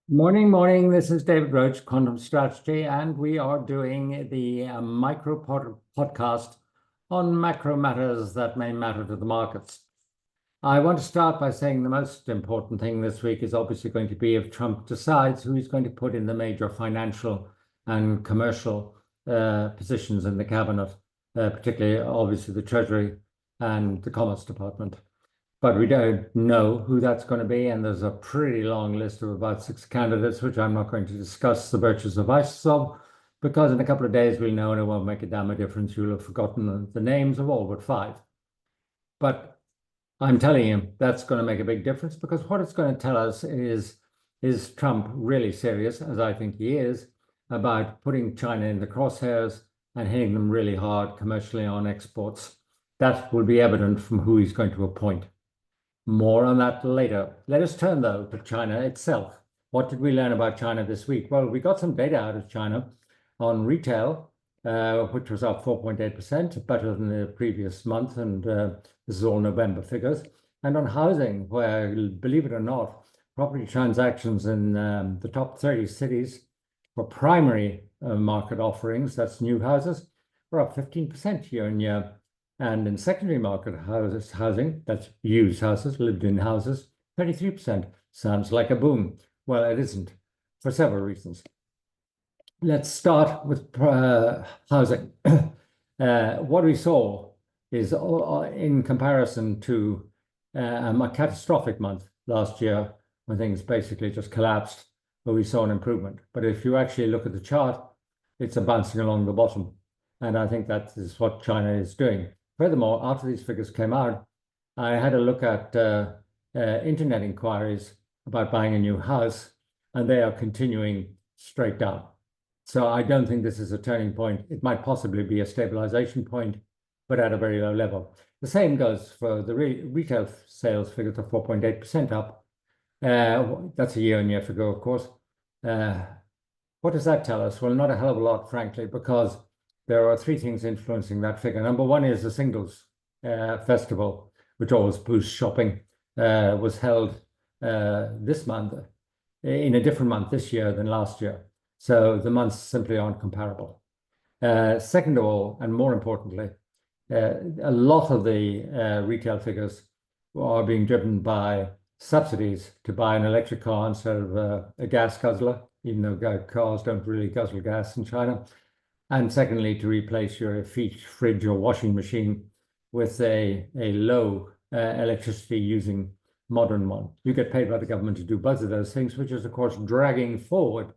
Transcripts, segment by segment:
Morning, morning. This is David Roche, Quantum Strategy, and we are doing the podcast on macro matters that may matter to the markets. I want to start by saying the most important thing this week is obviously going to be if Trump decides who he's going to put in the major financial and commercial positions in the cabinet, particularly obviously the Treasury and the Commerce Department. But we don't know who that's going to be, and there's a pretty long list of about 6 candidates, which I'm not going to discuss the virtues of of, because in a couple of days we'll know and it won't make a damn difference. You'll have forgotten the names of all but 5. But I'm telling you, that's going to make a big difference, because what it's going to tell us is Trump really serious, as I think he is, about putting China in the crosshairs and hitting them really hard commercially on exports? That will be evident from who he's going to appoint. More on that later. Let us turn, though, to China itself. What did we learn about China this week? Well, we got some data out of China on retail, which was up 4.8%, better than the previous month, and this is all November figures. And on housing, where, believe it or not, property transactions in the top 30 cities for primary market offerings, that's new houses, were up 15% year on year. And in secondary market housing, that's used houses, lived-in houses, 33%. Sounds like a boom. Well, it isn't, for several reasons. Let's start with housing. What we saw is, in comparison to a catastrophic month last year, when things basically just collapsed, but we saw an improvement. But if you actually look at the chart, it's bouncing along the bottom. And I think that is what China is doing. Furthermore, after these figures came out, I had a look at internet inquiries about buying a new house, and they are continuing straight down. So I don't think this is a turning point. It might possibly be a stabilization point, but at a very low level. The same goes for the retail sales figures of 4.8% up. That's a year-on-year figure, of course. What does that tell us? Well, not a hell of a lot, frankly, because there are 3 things influencing that figure. Number one is the Singles Festival, which always boosts shopping, was held this month, in a different month this year than last year. So the months simply aren't comparable. Second of all, and more importantly, a lot of the retail figures are being driven by subsidies to buy an electric car instead of a gas guzzler, even though cars don't really guzzle gas in China. And secondly, to replace your fridge or washing machine with a low electricity using modern one. You get paid by the government to do both of those things, which is, of course, dragging forward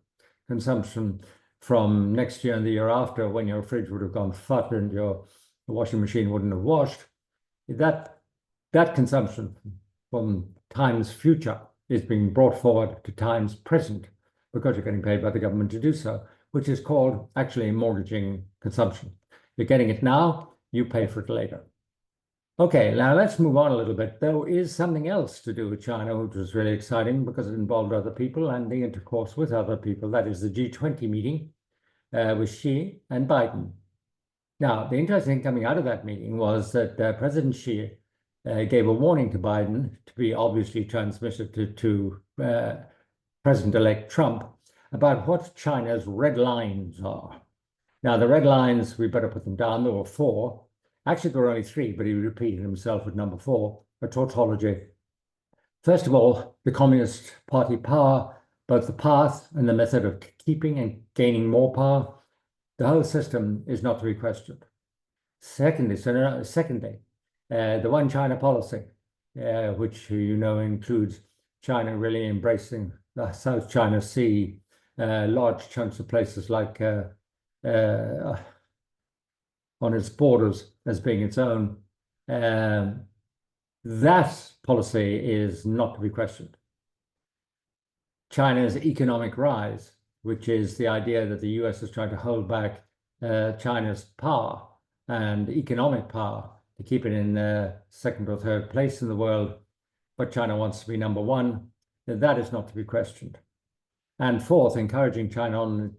consumption from next year and the year after, when your fridge would have gone fat and your washing machine wouldn't have washed. That consumption from times future is being brought forward to times present, because you're getting paid by the government to do so, which is called actually mortgaging consumption. You're getting it now, you pay for it later. Okay, now let's move on a little bit. There is something else to do with China, which was really exciting because it involved other people and the intercourse with other people. That is the G20 meeting with Xi and Biden. Now, the interesting thing coming out of that meeting was that President Xi gave a warning to Biden to be obviously transmitted to President-elect Trump about what China's red lines are. Now, the red lines, we better put them down. There were 4. Actually, there were only 3, but he repeated himself with number 4, a tautology. First of all, the Communist Party power, both the path and the method of keeping and gaining more power. The whole system is not to be questioned. Secondly, the One China policy, which you know includes China really embracing the South China Sea, large chunks of places like on its borders as being its own. That policy is not to be questioned. China's economic rise, which is the idea that the US is trying to hold back China's power and economic power to keep it in second or third place in the world, but China wants to be number 1. That is not to be questioned. And fourth, encouraging Taiwanese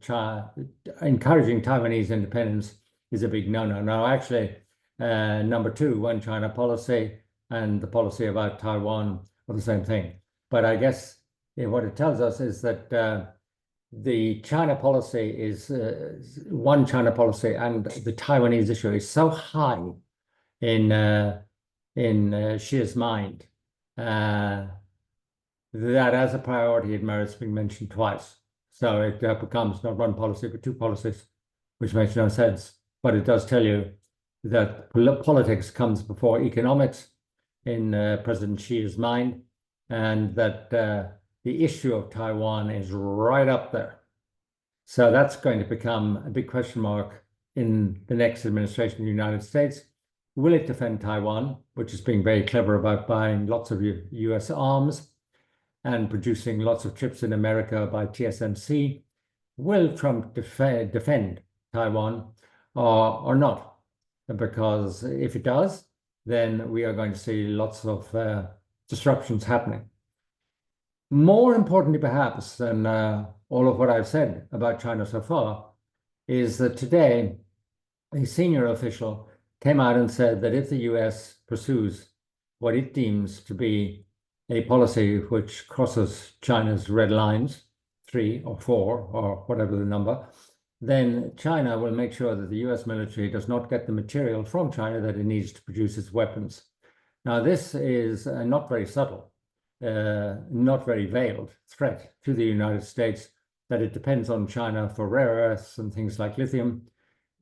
independence is a big no-no. Now, actually, number 2, One China policy and the policy about Taiwan are the same thing. But I guess what it tells us is that the China policy is one China policy, and the Taiwanese issue is so high in Xi's mind that as a priority it merits being mentioned twice. So it becomes not one policy but two policies, which makes no sense. But it does tell you that politics comes before economics in President Xi's mind, and that the issue of Taiwan is right up there. So that's going to become a big question mark in the next administration in the United States. Will it defend Taiwan, which is being very clever about buying lots of US arms and producing lots of chips in America by TSMC? Will Trump defend Taiwan or not? Because if it does, then we are going to see lots of disruptions happening. More importantly, perhaps, than all of what I've said about China so far, is that today a senior official came out and said that if the US pursues what it deems to be a policy which crosses China's red lines, 3 or 4 or whatever the number, then China will make sure that the US military does not get the material from China that it needs to produce its weapons. Now, this is not very subtle, not very veiled threat to the United States, that it depends on China for rare earths and things like lithium,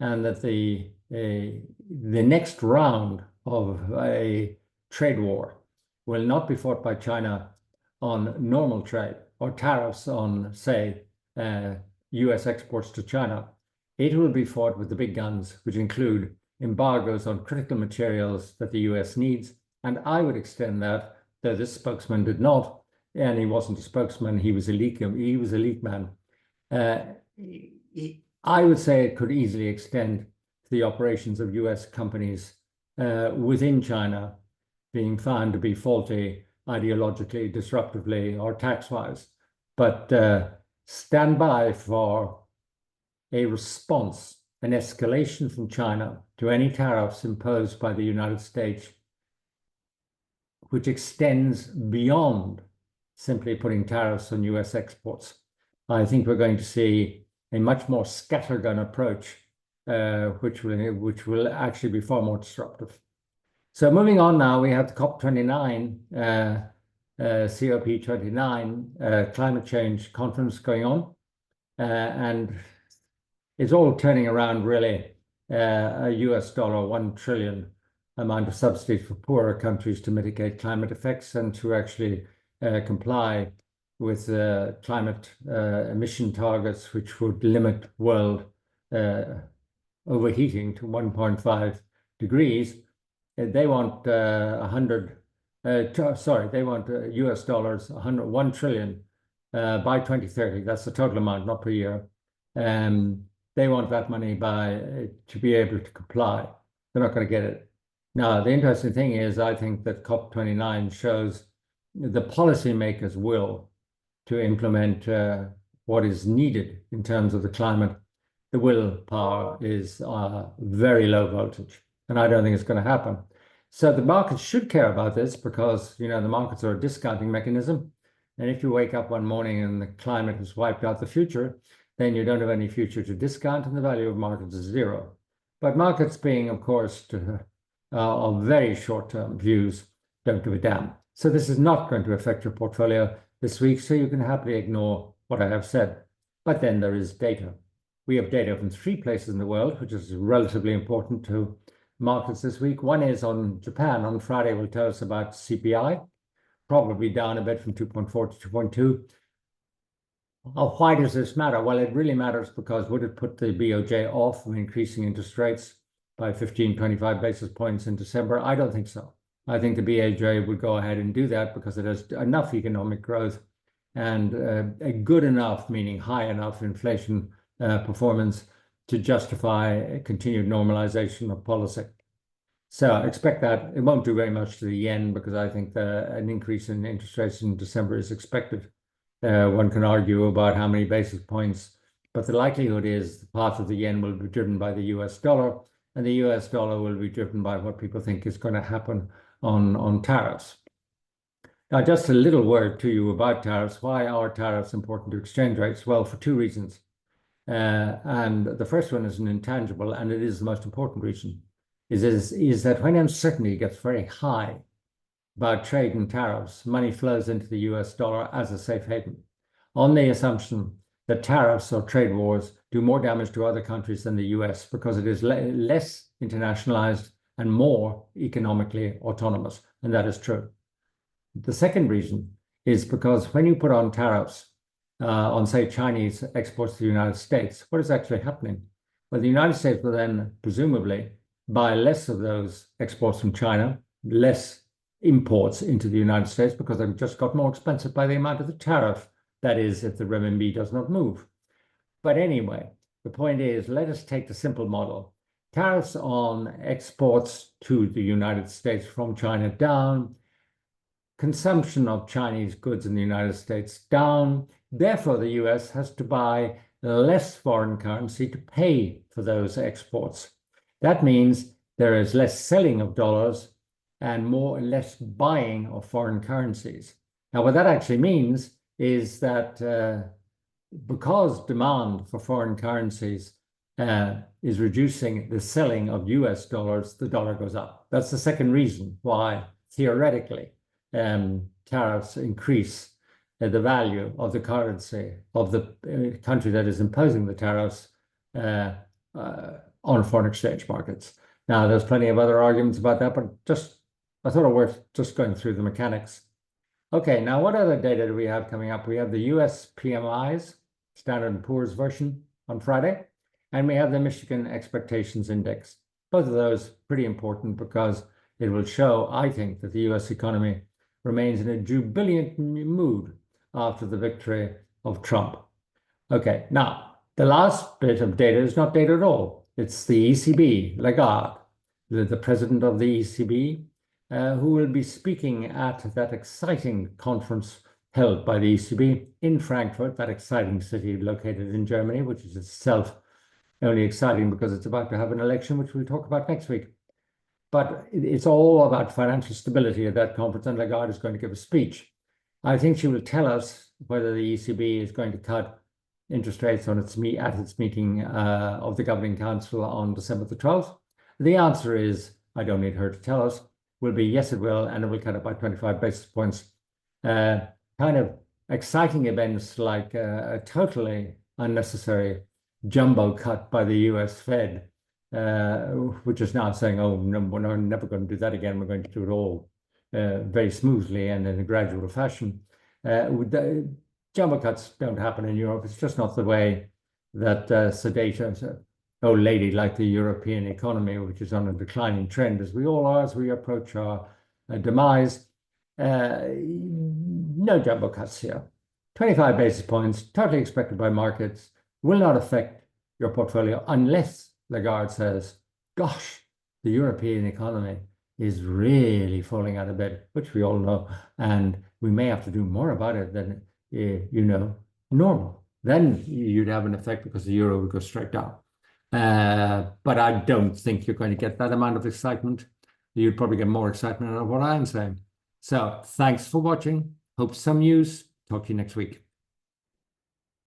and that the next round of a trade war will not be fought by China on normal trade or tariffs on, say, US exports to China. It will be fought with the big guns, which include embargoes on critical materials that the US needs. And I would extend that, though this spokesman did not, and he wasn't a spokesman, he was a leak man. I would say it could easily extend to the operations of US companies within China being found to be faulty ideologically, disruptively, or tax-wise. But stand by for a response, an escalation from China to any tariffs imposed by the United States, which extends beyond simply putting tariffs on US exports. I think we're going to see a much more scattergun approach, which will actually be far more disruptive. So moving on now, we have the COP29, COP29 climate change conference going on, and it's all turning around really a US dollar 1 trillion amount of subsidies for poorer countries to mitigate climate effects and to actually comply with climate emission targets, which would limit world overheating to 1.5 degrees. They want they want US dollars 1 trillion by 2030. That's the total amount, not per year. They want that money to be able to comply. They're not going to get it. Now, the interesting thing is, I think that COP29 shows the policymakers' will to implement what is needed in terms of the climate. The willpower is very low voltage, and I don't think it's going to happen. So the markets should care about this because, the markets are a discounting mechanism. And if you wake up one morning and the climate has wiped out the future, then you don't have any future to discount, and the value of markets is zero. But markets being, of course, of very short-term views, don't give a damn. So this is not going to affect your portfolio this week, so you can happily ignore what I have said. But then there is data. We have data from 3 places in the world, which is relatively important to markets this week. One is on Japan. On Friday, will tell us about CPI, probably down a bit from 2.4 to 2.2. Why does this matter? Well, it really matters because would it put the BOJ off from increasing interest rates by 15, 25 basis points in December? I don't think so. I think the BOJ would go ahead and do that because it has enough economic growth and a good enough, meaning high enough inflation performance to justify a continued normalization of policy. So expect that. It won't do very much to the yen because I think an increase in interest rates in December is expected. One can argue about how many basis points, but the likelihood is the path of the yen will be driven by the US dollar, and the US dollar will be driven by what people think is going to happen on tariffs. Now, just a little word to you about tariffs. Why are tariffs important to exchange rates? Well, for two reasons. And the first one is an intangible, and it is the most important reason, is that when uncertainty gets very high about trade and tariffs, money flows into the US dollar as a safe haven, on the assumption that tariffs or trade wars do more damage to other countries than the US because it is less internationalized and more economically autonomous. And that is true. The second reason is because when you put on tariffs on, say, Chinese exports to the United States, what is actually happening? Well, the United States will then presumably buy less of those exports from China, less imports into the United States because they've just got more expensive by the amount of the tariff. That is, if the renminbi does not move. But anyway, the point is, let us take the simple model. Tariffs on exports to the United States from China down, consumption of Chinese goods in the United States down. Therefore, the US has to buy less foreign currency to pay for those exports. That means there is less selling of dollars and less buying of foreign currencies. Now, what that actually means is that because demand for foreign currencies is reducing the selling of US dollars, the dollar goes up. That's the second reason why, theoretically, tariffs increase the value of the currency of the country that is imposing the tariffs on foreign exchange markets. Now, there's plenty of other arguments about that, but I thought it worth just going through the mechanics. Okay, now what other data do we have coming up? We have the US PMIs, Standard & Poor's version, on Friday, and we have the Michigan Expectations Index. Both of those pretty important because it will show, I think, that the US economy remains in a jubilant mood after the victory of Trump. Okay, now, the last bit of data is not data at all. It's the ECB, Lagarde, the president of the ECB, who will be speaking at that exciting conference held by the ECB in Frankfurt, that exciting city located in Germany, which is itself only exciting because it's about to have an election, which we'll talk about next week. But it's all about financial stability at that conference, and Lagarde is going to give a speech. I think she will tell us whether the ECB is going to cut interest rates at its meeting of the Governing Council on December the 12th. The answer is, I don't need her to tell us, will be yes, it will, and it will cut it by 25 basis points. Kind of exciting events like a totally unnecessary jumbo cut by the US Fed, which is now saying, oh, no, we're never going to do that again. We're going to do it all very smoothly and in a gradual fashion. Jumbo cuts don't happen in Europe. It's just not the way that sedate old lady like the European economy, which is on a declining trend, as we all are, as we approach our demise. No jumbo cuts here. 25 basis points, totally expected by markets, will not affect your portfolio unless Lagarde says, gosh, the European economy is really falling out of bed, which we all know, and we may have to do more about it than, normal. Then you'd have an effect because the euro would go straight down. But I don't think you're going to get that amount of excitement. You'd probably get more excitement out of what I'm saying. So thanks for watching. Hope some use. Talk to you next week.